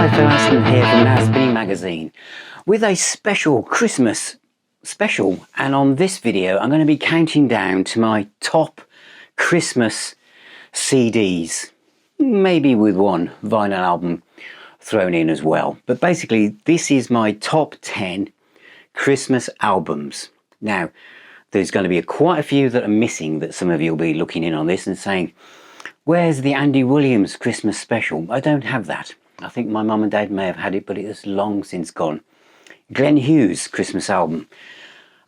Aston here from Now Spinning Magazine with a special Christmas special, and on this video I'm going to be counting down to my top Christmas CDs, maybe with one vinyl album thrown in as well. But basically this is my top 10 Christmas albums. Now there's going to be quite a few that are missing, that some of you will be looking in on this and saying, where's the Andy Williams Christmas special? I don't have that. I think my mum and dad may have had it, but it is long since gone. Glenn Hughes Christmas album.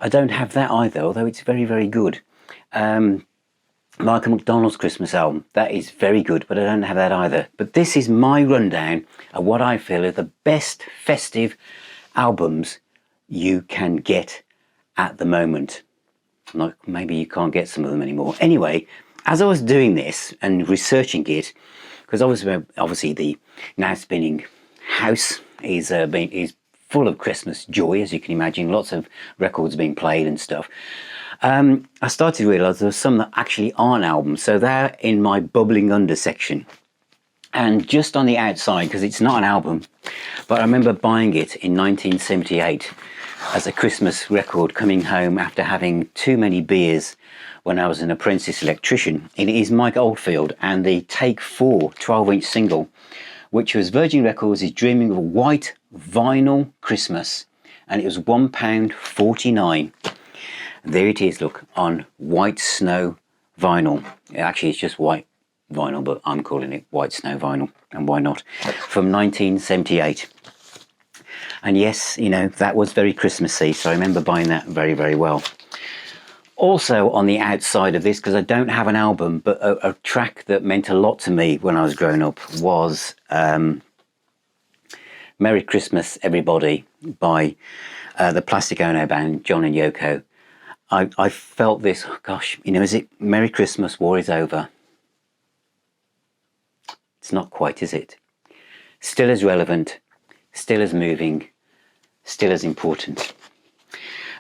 I don't have that either, although it's very, very good. Michael McDonald's Christmas album. That is very good, but I don't have that either. But this is my rundown of what I feel are the best festive albums you can get at the moment. Like, maybe you can't get some of them anymore. Anyway, as I was doing this and researching it, because obviously the Now Spinning house is full of Christmas joy, as you can imagine. Lots of records being played and stuff. I started to realise there were some that actually aren't albums, so they're in my bubbling under section. And just on the outside, because it's not an album, but I remember buying it in 1978 as a Christmas record, coming home after having too many beers when I was an apprentice electrician. It is Mike Oldfield and the Take 4 12-inch single, which was Virgin Records' Dreaming of a White Vinyl Christmas, and it was £1.49. There it is, look, on white snow vinyl. Actually, it's just white vinyl, but I'm calling it white snow vinyl, and why not? From 1978. And yes, you know, that was very Christmassy, so I remember buying that very, very well. Also on the outside of this, because I don't have an album, but a track that meant a lot to me when I was growing up was Merry Christmas Everybody by the Plastic Ono Band, John and Yoko. I felt this, gosh, you know, is it Merry Christmas, War is Over? It's not quite, is it? Still as relevant, still as moving, still as important.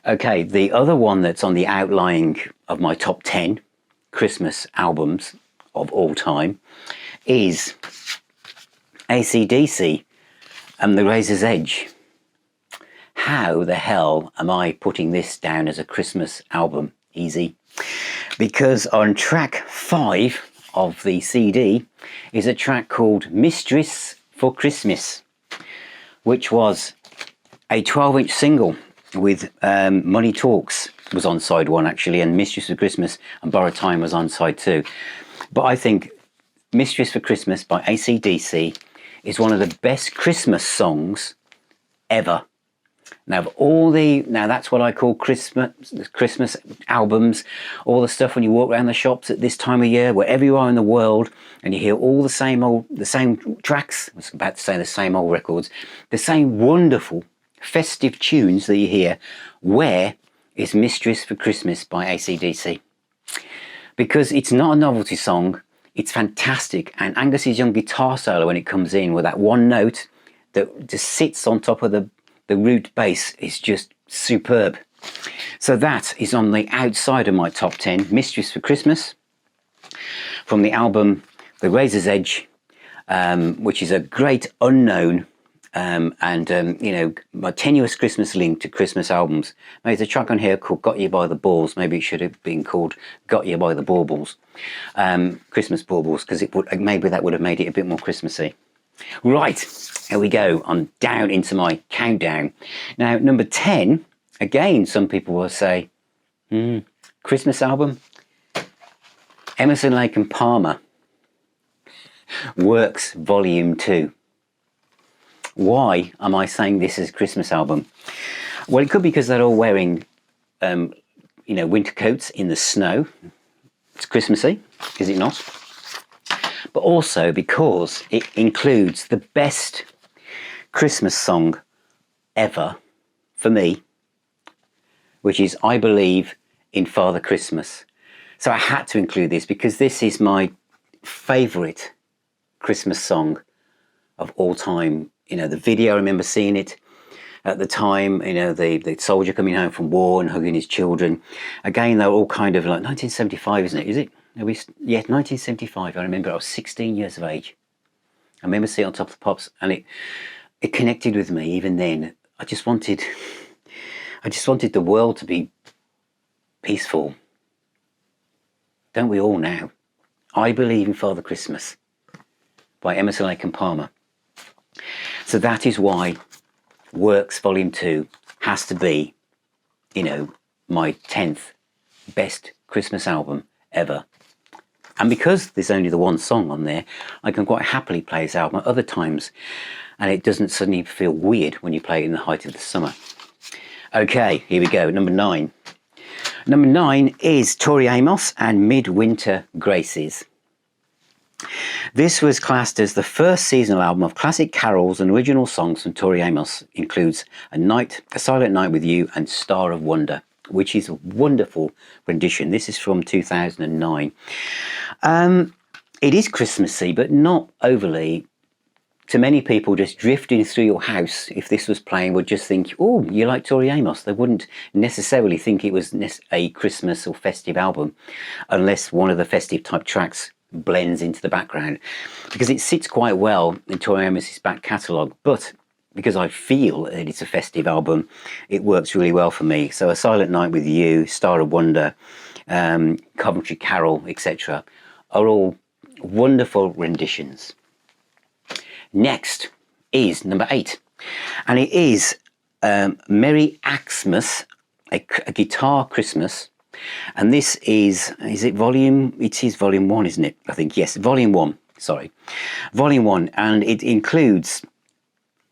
Okay, the other one that's on the outlying of my top 10 Christmas albums of all time is AC/DC and The Razor's Edge. How the hell am I putting this down as a Christmas album? Easy. Because on track 5 of the CD is a track called Mistress for Christmas, which was a 12-inch single with Money Talks was on side 1 actually, and Mistress for Christmas and Borrowed Time was on side 2. But I think Mistress for Christmas by AC/DC is one of the best Christmas songs ever. Now that's what I call Christmas albums, all the stuff when you walk around the shops at this time of year, wherever you are in the world, and you hear all the same tracks. I was about to say the same old records, the same wonderful festive tunes that you hear. Where is Mistress for Christmas by AC/DC? Because it's not a novelty song, it's fantastic, and Angus's young guitar solo when it comes in with that one note that just sits on top of the root bass is just superb. So that is on the outside of my top 10, Mistress for Christmas, from the album The Razor's Edge, which is a great unknown you know, my tenuous Christmas link to Christmas albums. There's a track on here called Got You by the Balls. Maybe it should have been called Got You by the Baubles, Christmas Baubles, because maybe that would have made it a bit more Christmassy. Right, here we go. I'm down into my countdown. Now, number 10, again, some people will say, Christmas album, Emerson, Lake and Palmer, Works Volume 2. Why am I saying this is a Christmas album? Well, it could be because they're all wearing, you know, winter coats in the snow. It's Christmassy, is it not? But also because it includes the best Christmas song ever for me, which is I Believe in Father Christmas. So I had to include this because this is my favourite Christmas song of all time. You know, the video, I remember seeing it at the time, you know, the soldier coming home from war and hugging his children. Again, they're all kind of like 1975, isn't it? Is it? Yeah, 1975. I remember I was 16 years of age. I remember seeing it on Top of the Pops, and it connected with me even then. I just wanted the world to be peaceful. Don't we all now? I Believe in Father Christmas by Emerson, Lake and Palmer. So that is why Works Volume 2 has to be, you know, my 10th best Christmas album ever. And because there's only the one song on there, I can quite happily play this album at other times, and it doesn't suddenly feel weird when you play it in the height of the summer. Okay, here we go, number 9. Number 9 is Tori Amos and Midwinter Graces. This was classed as the first seasonal album of classic carols and original songs from Tori Amos. Includes A Silent Night with You and Star of Wonder, which is a wonderful rendition. This is from 2009. It is Christmassy, but not overly. To many people, just drifting through your house, if this was playing, would just think, oh, you like Tori Amos. They wouldn't necessarily think it was a Christmas or festive album, unless one of the festive type tracks blends into the background, because it sits quite well in Tori Amos's back catalogue. But because I feel that it's a festive album, it works really well for me. So A Silent Night with You, Star of Wonder, Coventry Carol, etc. are all wonderful renditions. Next is number 8, and it is Merry Xmas, a guitar Christmas, and this is it volume? It is volume 1, isn't it? I think, yes, volume 1. Sorry, volume 1, and it includes.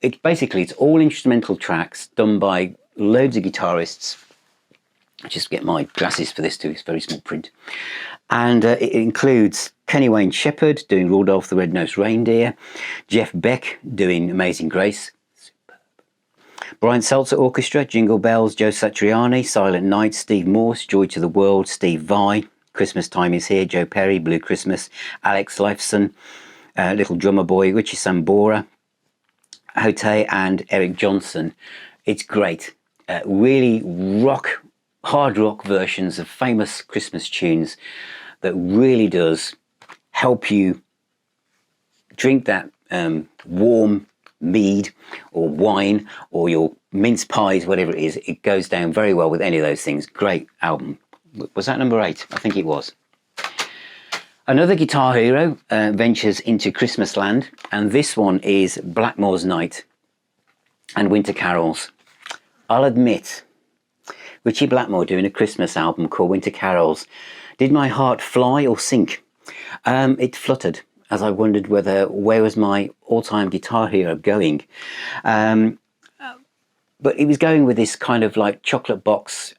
It's all instrumental tracks done by loads of guitarists. I just get my glasses for this too. It's very small print, and it includes Kenny Wayne Shepherd doing Rudolph the Red-Nosed Reindeer, Jeff Beck doing Amazing Grace, superb. Brian Seltzer Orchestra, Jingle Bells, Joe Satriani, Silent Night, Steve Morse, Joy to the World, Steve Vai, Christmas Time Is Here, Joe Perry, Blue Christmas, Alex Lifeson, Little Drummer Boy, Richie Sambora, Hote and Eric Johnson. It's great. Really hard rock versions of famous Christmas tunes that really does help you drink that warm mead or wine or your mince pies, whatever it is. It goes down very well with any of those things. Great album. Was that number 8? I think it was. Another guitar hero ventures into Christmas land, and this one is Blackmore's Night and Winter Carols. I'll admit, Richie Blackmore doing a Christmas album called Winter Carols, did my heart fly or sink? It fluttered as I wondered where was my all-time guitar hero going. But he was going with this kind of like chocolate box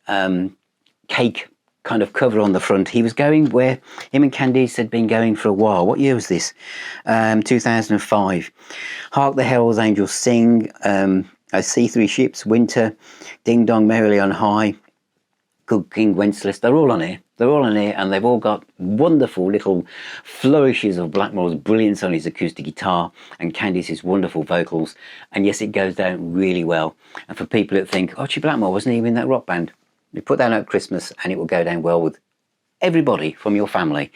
cake kind of cover on the front. He was going where him and Candice had been going for a while. What year was this? 2005. Hark the Herald Angels Sing, I See Three Ships, Winter, Ding Dong Merrily on High, Good King Wenceslas. They're all on here. They're all on here, and they've all got wonderful little flourishes of Blackmore's brilliance on his acoustic guitar and Candice's wonderful vocals. And yes, it goes down really well. And for people that think, Richie Blackmore wasn't even in that rock band, you put that out at Christmas and it will go down well with everybody from your family.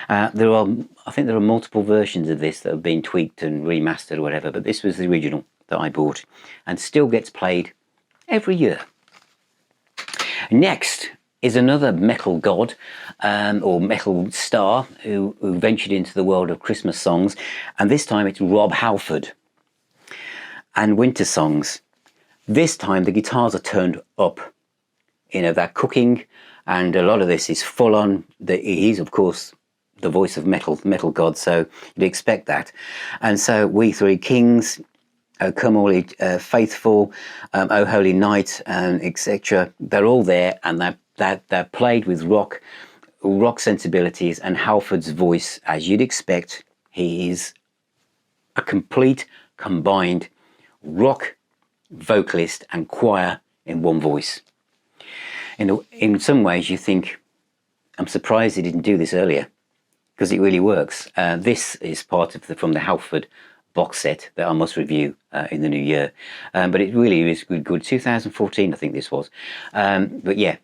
I think there are multiple versions of this that have been tweaked and remastered or whatever, but this was the original that I bought and still gets played every year. Next is another metal god or metal star who ventured into the world of Christmas songs, and this time it's Rob Halford and winter songs. This time the guitars are turned up. You know, they're cooking, and a lot of this is full on. He's, of course, the voice of metal god, so you'd expect that. And so We Three Kings, O Come All Ye Faithful, O Holy Night, and etc. They're all there, and they're played with rock sensibilities, and Halford's voice, as you'd expect. He is a complete, combined rock vocalist and choir in one voice. In some ways, you think, I'm surprised he didn't do this earlier, because it really works. This is part of from the Halford box set that I must review in the new year. But it really is good. 2014, I think this was. But yeah,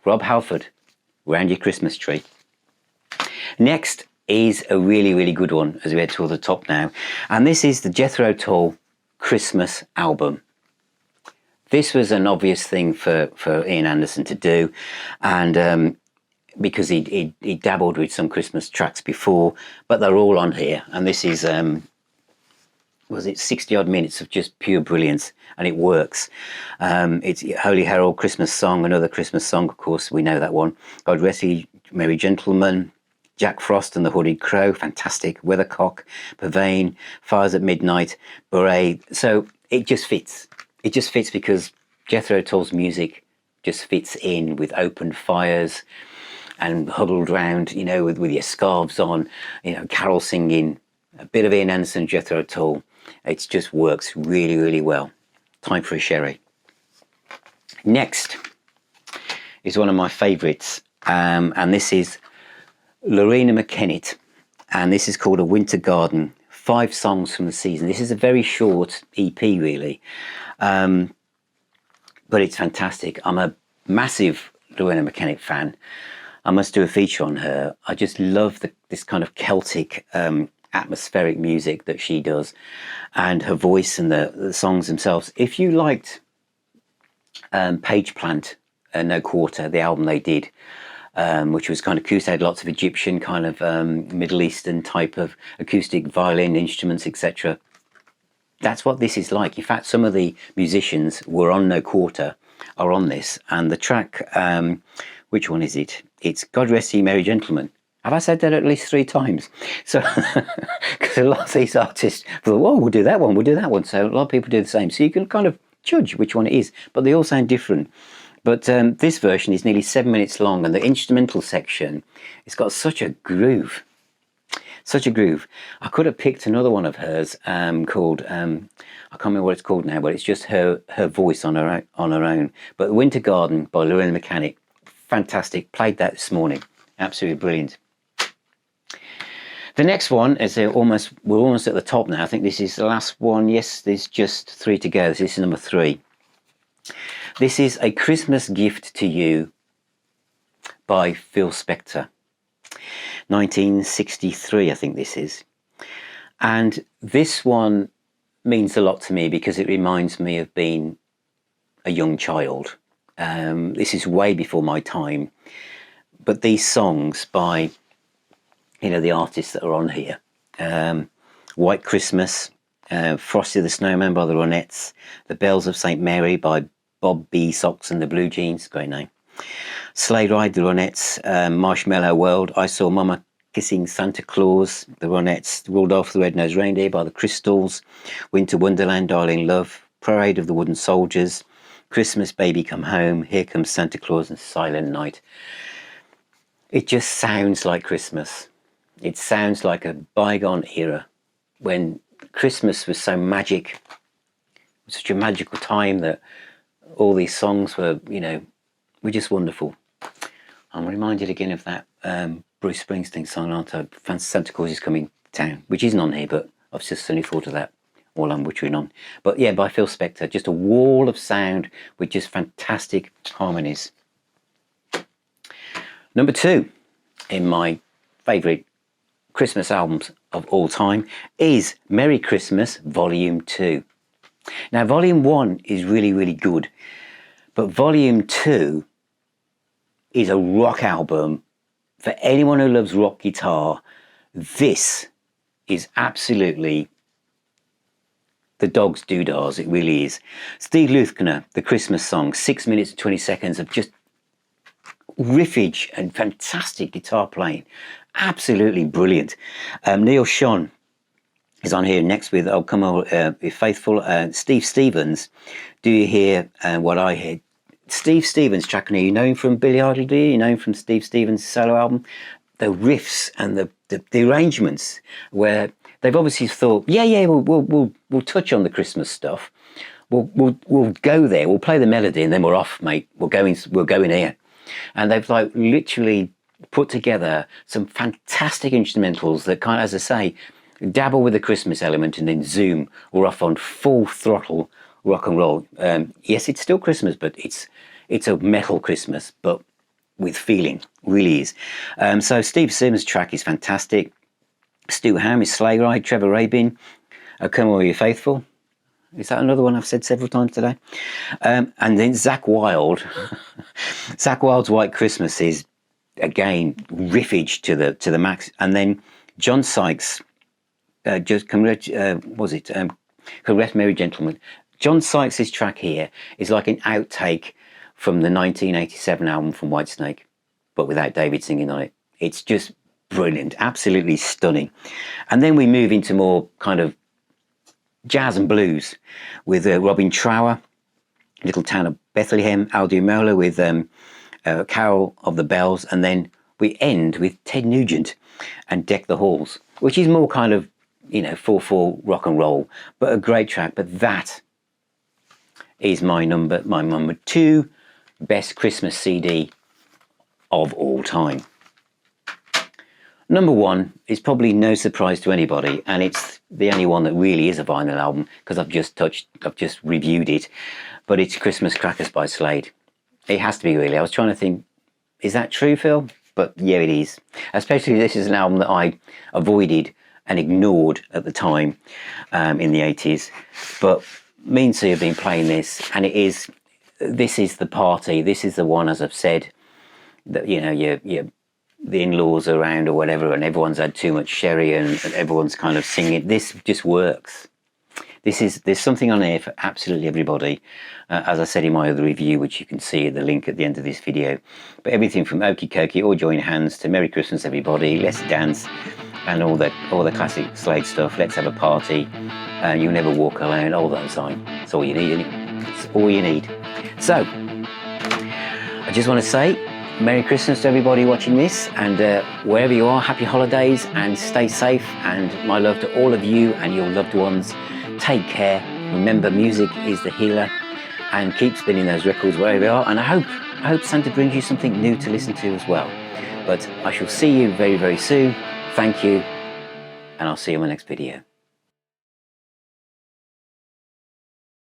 Rob Halford, round your Christmas tree. Next is a really, really good one as we head toward the top now. And this is the Jethro Tull Christmas album. This was an obvious thing for Ian Anderson to do, and because he dabbled with some Christmas tracks before, but they're all on here. And this is, was it 60 odd minutes of just pure brilliance, and it works. It's Holy Herald, Christmas Song, another Christmas song, of course, we know that one. God Rest Ye Merry Gentlemen, Jack Frost and the Hooded Crow, fantastic. Weathercock, Pavane, Fires at Midnight, Beret. So it just fits. It just fits because Jethro Tull's music just fits in with open fires and huddled round, you know, with your scarves on, you know, carol singing, a bit of Ian Anderson, Jethro Tull. It just works really, really well. Time for a sherry. Next is one of my favourites, and this is Lorena McKennitt, and this is called A Winter Garden, 5 songs from the season. This is a very short EP, really, but it's fantastic. I'm a massive Lorena McKennitt fan. I must do a feature on her. I just love this kind of Celtic atmospheric music that she does, and her voice and the songs themselves. If you liked Page Plant, No Quarter, the album they did, which was kind of acoustic, had lots of Egyptian kind of Middle Eastern type of acoustic violin instruments, etc. That's what this is like. In fact, some of the musicians were on No Quarter are on this, and the track, which one is it? It's God Rest Ye Merry Gentlemen. Have I said that at least 3 times? So, because a lot of these artists thought, well, we'll do that one, we'll do that one. So a lot of people do the same. So you can kind of judge which one it is, but they all sound different. But this version is nearly 7 minutes long, and the instrumental section, it's got such a groove. Such a groove. I could have picked another one of hers called, I can't remember what it's called now, but it's just her voice on her own. But The Winter Garden by Lorena McKennitt, fantastic. Played that this morning. Absolutely brilliant. The next one is we're almost at the top now. I think this is the last one. Yes, there's just 3 to go. This is number 3. This is A Christmas Gift to You by Phil Spector. 1963, I think this is. And this one means a lot to me because it reminds me of being a young child. This is way before my time. But these songs by, you know, the artists that are on here. White Christmas, Frosty the Snowman by the Ronettes, The Bells of St. Mary by Bob B. Socks and the Blue Jeans, great name. Sleigh Ride, the Ronettes, Marshmallow World, I Saw Mama Kissing Santa Claus, the Ronettes, Rudolph the Red-Nosed Reindeer by the Crystals, Winter Wonderland, Darling Love, Parade of the Wooden Soldiers, Christmas Baby Come Home, Here Comes Santa Claus, and Silent Night. It just sounds like Christmas. It sounds like a bygone era when Christmas was so magic. It was such a magical time that all these songs were, you know, were just wonderful. I'm reminded again of that Bruce Springsteen song, aren't I? Santa Claus is Coming to Town, which isn't on here, but I've just suddenly thought of that while I'm wittering on. But yeah, by Phil Spector, just a wall of sound with just fantastic harmonies. Number 2 in my favourite Christmas albums of all time is Merry Christmas Volume 2. Now, Volume 1 is really, really good, but Volume 2 is a rock album. For anyone who loves rock guitar, this is absolutely the dog's doodahs, it really is. Steve Lukather, the Christmas song, 6 minutes and 20 seconds of just riffage and fantastic guitar playing. Absolutely brilliant. Neil Schon is on here next with Oh Come On, Be Faithful. Steve Stevens, Do You Hear What I Hear? Steve Stevens track on here, you know him from Billy Idol, do you? You know him from Steve Stevens' solo album? The riffs and the arrangements, where they've obviously thought, we'll touch on the Christmas stuff. We'll go there, we'll play the melody, and then we're off, mate. We'll go in here. And they've like literally put together some fantastic instrumentals that kind of, as I say, dabble with the Christmas element, and then zoom, we're off on full throttle rock and roll. Yes, it's still Christmas, but it's a metal Christmas, but with feeling, really is. So Steve Sims' track is fantastic. Stu Ham is Sleigh Ride. Trevor Rabin, Come All You Faithful. Is that another one I've said several times today? And then Zakk Wylde. Zakk Wylde's White Christmas is, again, riffage to the max. And then John Sykes, Correct Merry Gentlemen. John Sykes' track here is like an outtake from the 1987 album from Whitesnake, but without David singing on it. It's just brilliant, absolutely stunning. And then we move into more kind of jazz and blues with Robin Trower, Little Town of Bethlehem, Al Di Meola with Carol of the Bells, and then we end with Ted Nugent and Deck the Halls, which is more kind of, 4/4 rock and roll, but a great track. But that is my number 2 best Christmas CD of all time. Number 1 is probably no surprise to anybody, and it's the only one that really is a vinyl album because I've just reviewed it, but it's Christmas Crackers by Slade. It has to be, really. I was trying to think, is that true, Phil? But yeah, it is. Especially this is an album that I avoided and ignored at the time in the 80s. But me and Sue have been playing this, and this is the party. This is the one, as I've said, that, the in-laws are around or whatever, and everyone's had too much sherry and everyone's kind of singing. This just works. There's something on here for absolutely everybody. As I said in my other review, which you can see at the link at the end of this video. But everything from Okie Kokie, All Join Hands, to Merry Christmas Everybody, Let's Dance, and all the classic Slade stuff. Let's Have a Party, You'll Never Walk Alone, all that time. It's all you need, isn't it? It's all you need. So, I just want to say Merry Christmas to everybody watching this, and wherever you are, happy holidays and stay safe, and my love to all of you and your loved ones. Take care. Remember, music is the healer, and keep spinning those records wherever you are, and I hope Santa brings you something new to listen to as well. But I shall see you very, very soon. Thank you, and I'll see you in my next video.